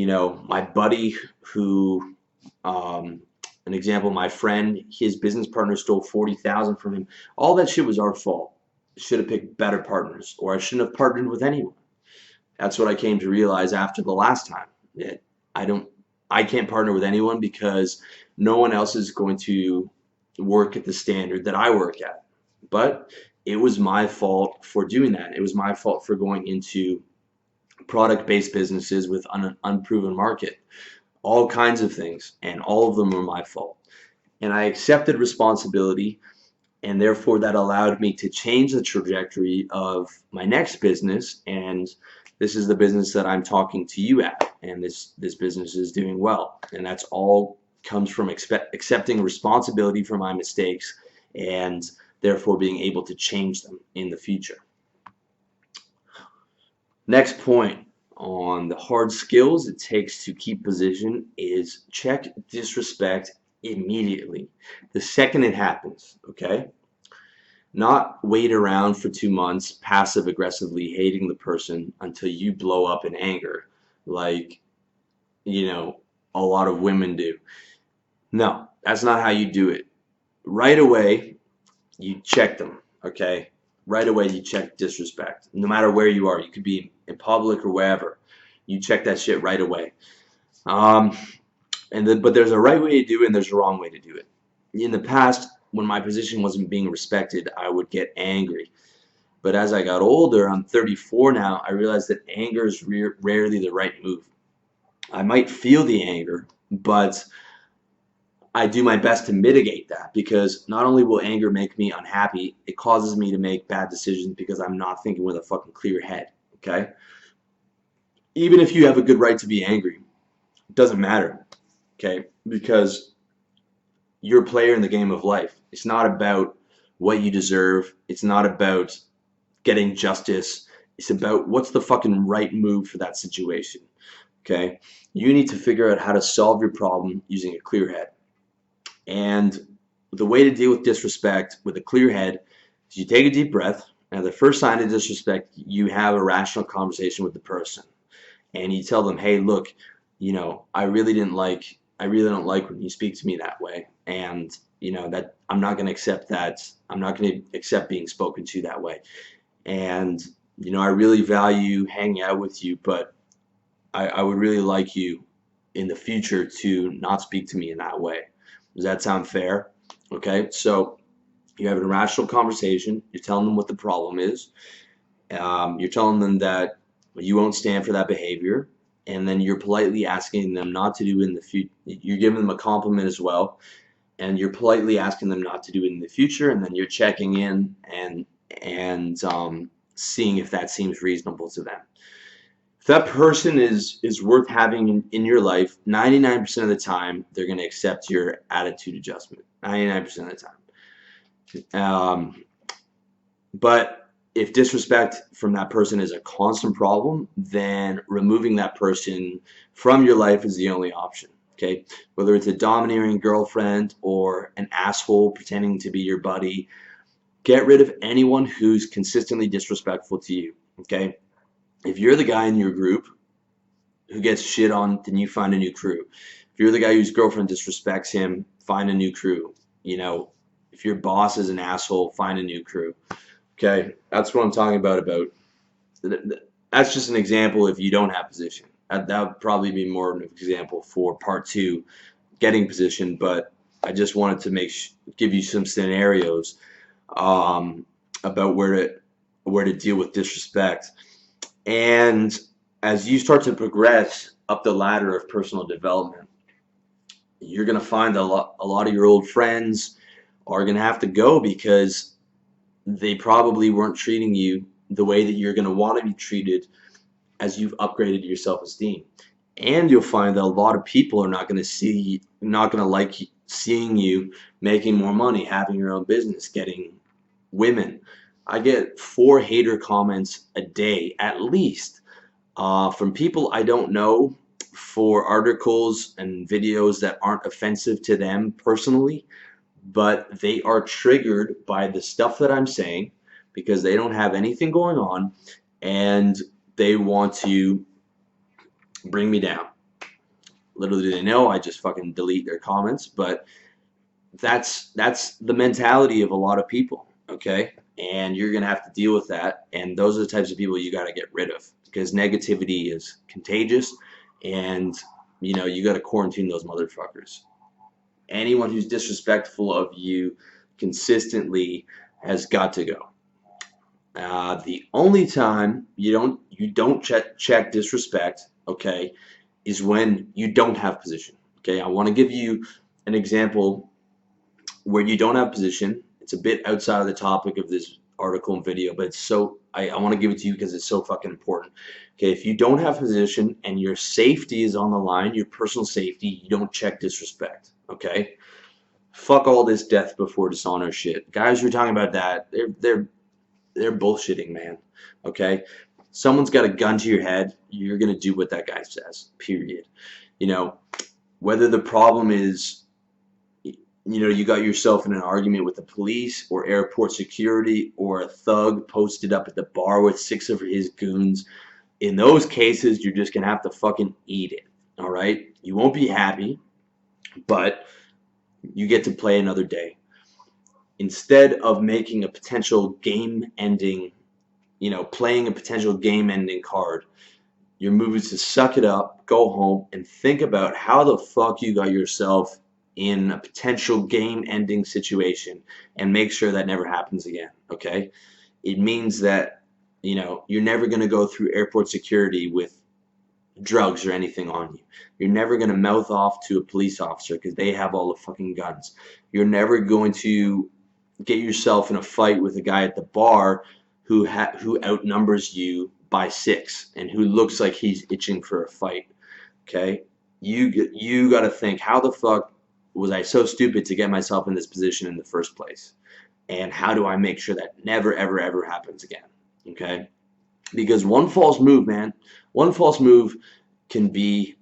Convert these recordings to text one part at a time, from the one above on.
My buddy who, um, an example, my friend, his business partner stole 40,000 from him. All that shit was our fault. Should have picked better partners, or I shouldn't have partnered with anyone. That's what I came to realize after the last time. That I don't, I can't partner with anyone because no one else is going to work at the standard that I work at. But it was my fault for doing that. It was my fault for going into product-based businesses with an unproven market, all kinds of things, and all of them were my fault. And I accepted responsibility, and therefore that allowed me to change the trajectory of my next business. And this is the business that I'm talking to you at, and this business is doing well. And that's all comes from accepting responsibility for my mistakes and therefore being able to change them in the future. Next point on the hard skills it takes to keep position is check disrespect immediately. The second it happens, okay? Not wait around for 2 months passive aggressively hating the person until you blow up in anger like, you know, a lot of women do. No, that's not how you do it. Right away, you check them, okay? Right away, you check disrespect. No matter where you are, you could be in public or wherever. You check that shit right away. Um, but there's a right way to do it and there's a wrong way to do it. In the past, when my position wasn't being respected, I would get angry. But as I got older, I'm 34 now, I realized that anger is rarely the right move. I might feel the anger, but I do my best to mitigate that because not only will anger make me unhappy, it causes me to make bad decisions because I'm not thinking with a fucking clear head, okay? Even if you have a good right to be angry, it doesn't matter, okay? Because you're a player in the game of life. It's not about what you deserve. It's not about getting justice. It's about what's the fucking right move for that situation, okay? You need to figure out how to solve your problem using a clear head. And the way to deal with disrespect with a clear head is you take a deep breath, and the first sign of disrespect, you have a rational conversation with the person. And you tell them, hey, look, I really don't like when you speak to me that way. And, that I'm not going to accept that. I'm not going to accept being spoken to that way. And, I really value hanging out with you, but I would really like you in the future to not speak to me in that way. Does that sound fair? Okay, so you have a rational conversation. You're telling them what the problem is. You're telling them that you won't stand for that behavior, and then you're politely asking them not to do it in the future. You're giving them a compliment as well, and you're politely asking them not to do it in the future, and then you're checking in and seeing if that seems reasonable to them. If that person is worth having in your life, 99% of the time, they're going to accept your attitude adjustment. 99% of the time. But if disrespect from that person is a constant problem, then removing that person from your life is the only option. Okay? Whether it's a domineering girlfriend or an asshole pretending to be your buddy, get rid of anyone who's consistently disrespectful to you. Okay? If you're the guy in your group who gets shit on, then you find a new crew. If you're the guy whose girlfriend disrespects him, find a new crew. If your boss is an asshole, find a new crew. Okay, that's what I'm talking about. That's just an example if you don't have position. That would probably be more of an example for part two, getting position. But I just wanted to give you some scenarios about where to deal with disrespect. And as you start to progress up the ladder of personal development, you're going to find a lot of your old friends are going to have to go because they probably weren't treating you the way that you're going to want to be treated as you've upgraded your self-esteem. And you'll find that a lot of people are not going to like seeing you making more money, having your own business, getting women. I get 4 hater comments a day at least from people I don't know for articles and videos that aren't offensive to them personally, but they are triggered by the stuff that I'm saying because they don't have anything going on and they want to bring me down. Little do they know, I just fucking delete their comments. But that's the mentality of a lot of people, okay? And you're gonna have to deal with that. And those are the types of people you got to get rid of, because negativity is contagious, and you got to quarantine those motherfuckers. Anyone who's disrespectful of you consistently has got to go. The only time you don't check disrespect, okay, is when you don't have position. Okay, I want to give you an example where you don't have position. It's a bit outside of the topic of this article and video, but it's so I want to give it to you because it's so fucking important. Okay, if you don't have position and your safety is on the line, your personal safety, you don't check disrespect. Okay, fuck all this death before dishonor shit. Guys, you're talking about that. They're bullshitting, man. Okay, someone's got a gun to your head. You're gonna do what that guy says. Period. Whether the problem is you got yourself in an argument with the police or airport security or a thug posted up at the bar with 6 of his goons. In those cases, you're just going to have to fucking eat it, all right? You won't be happy, but you get to play another day. Instead of making a potential game-ending, playing a potential game-ending card, your move is to suck it up, go home, and think about how the fuck you got yourself in a potential game-ending situation, and make sure that never happens again, okay? It means that, you're never going to go through airport security with drugs or anything on you. You're never going to mouth off to a police officer because they have all the fucking guns. You're never going to get yourself in a fight with a guy at the bar who outnumbers you by 6 and who looks like he's itching for a fight, okay? You got to think, how the fuck was I so stupid to get myself in this position in the first place? And how do I make sure that never, ever, ever happens again? Okay? Because one false move, man, one false move can be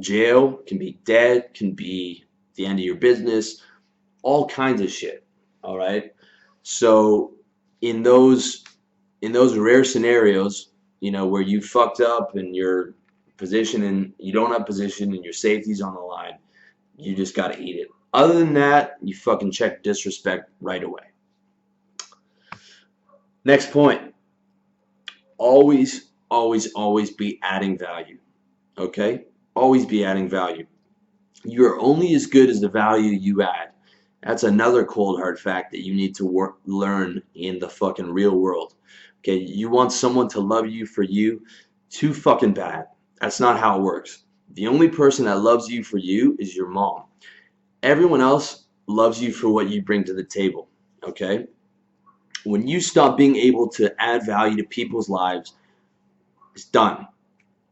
jail, can be dead, can be the end of your business, all kinds of shit. All right? So in those rare scenarios, where you fucked up and your position and you don't have position and your safety's on the line, you just got to eat it. Other than that, you fucking check disrespect right away. Next point. Always, always, always be adding value. Okay? Always be adding value. You're only as good as the value you add. That's another cold hard fact that you need to learn in the fucking real world. Okay? You want someone to love you for you? Too fucking bad. That's not how it works. The only person that loves you for you is your mom. Everyone else loves you for what you bring to the table, okay? When you stop being able to add value to people's lives, it's done.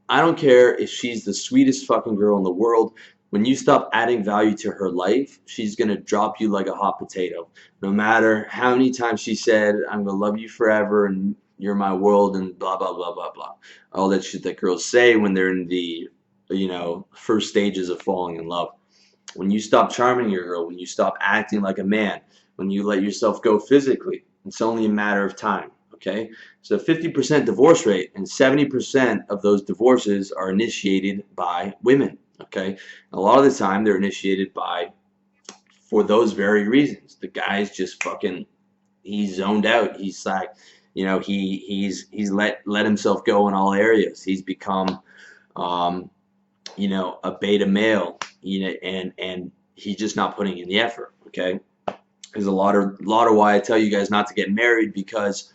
I don't care if she's the sweetest fucking girl in the world. When you stop adding value to her life, she's going to drop you like a hot potato. No matter how many times she said, I'm going to love you forever and you're my world and blah, blah, blah, blah, blah. All that shit that girls say when they're in the first stages of falling in love. When you stop charming your girl, when you stop acting like a man, when you let yourself go physically, it's only a matter of time, okay? So 50% divorce rate, and 70% of those divorces are initiated by women, okay? A lot of the time they're initiated for those very reasons. The guy's just fucking, he's zoned out. He's like, he's let himself go in all areas. He's become a beta male, and he's just not putting in the effort, okay? There's a lot of why I tell you guys not to get married, because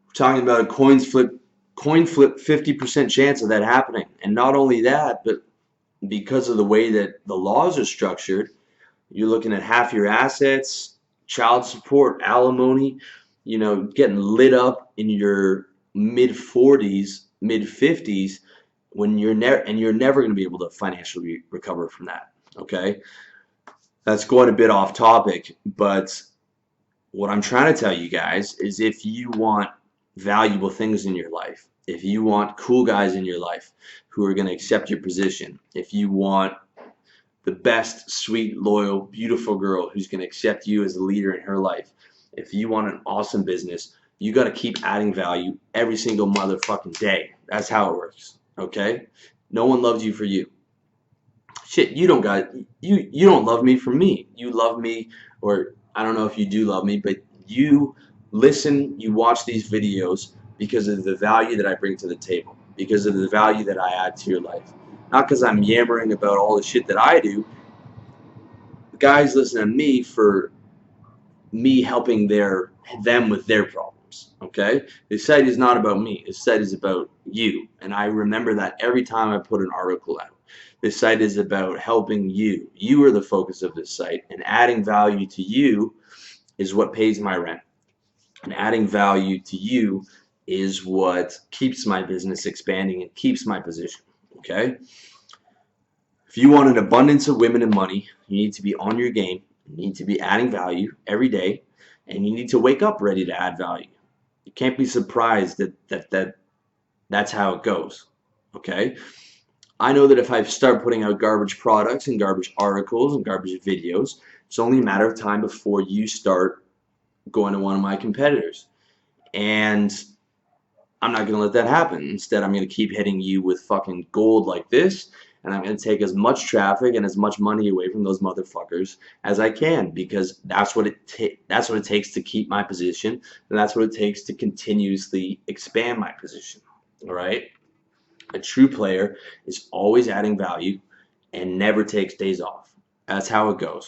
we're talking about a coin flip 50% chance of that happening. And not only that, but because of the way that the laws are structured, you're looking at half your assets, child support, alimony, getting lit up in your mid-40s, mid-50s, when you're never going to be able to financially recover from that, okay? That's going a bit off topic, but what I'm trying to tell you guys is, if you want valuable things in your life, if you want cool guys in your life who are going to accept your position, if you want the best, sweet, loyal, beautiful girl who's going to accept you as a leader in her life, if you want an awesome business, you got to keep adding value every single motherfucking day. That's how it works. Okay? No one loves you for you. shit, you don't love me for me. You love me, or I don't know if you do love me, but you listen, you watch these videos because of the value that I bring to the table, because of the value that I add to your life. Not because I'm yammering about all the shit that I do. Guys listen to me for me helping them with their problems. Okay, this site is not about me. This site is about you, and I remember that every time I put an article out. This site is about helping you. You are the focus of this site, and adding value to you is what pays my rent. And adding value to you is what keeps my business expanding and keeps my position. Okay? If you want an abundance of women and money, you need to be on your game. You need to be adding value every day, and you need to wake up ready to add value. You can't be surprised that's how it goes. Okay? I know that if I start putting out garbage products and garbage articles and garbage videos, it's only a matter of time before you start going to one of my competitors. And I'm not going to let that happen. Instead, I'm going to keep hitting you with fucking gold like this, and I'm going to take as much traffic and as much money away from those motherfuckers as I can, because that's what it takes to keep my position, and that's what it takes to continuously expand my position. All right? A true player is always adding value and never takes days off. That's how it goes.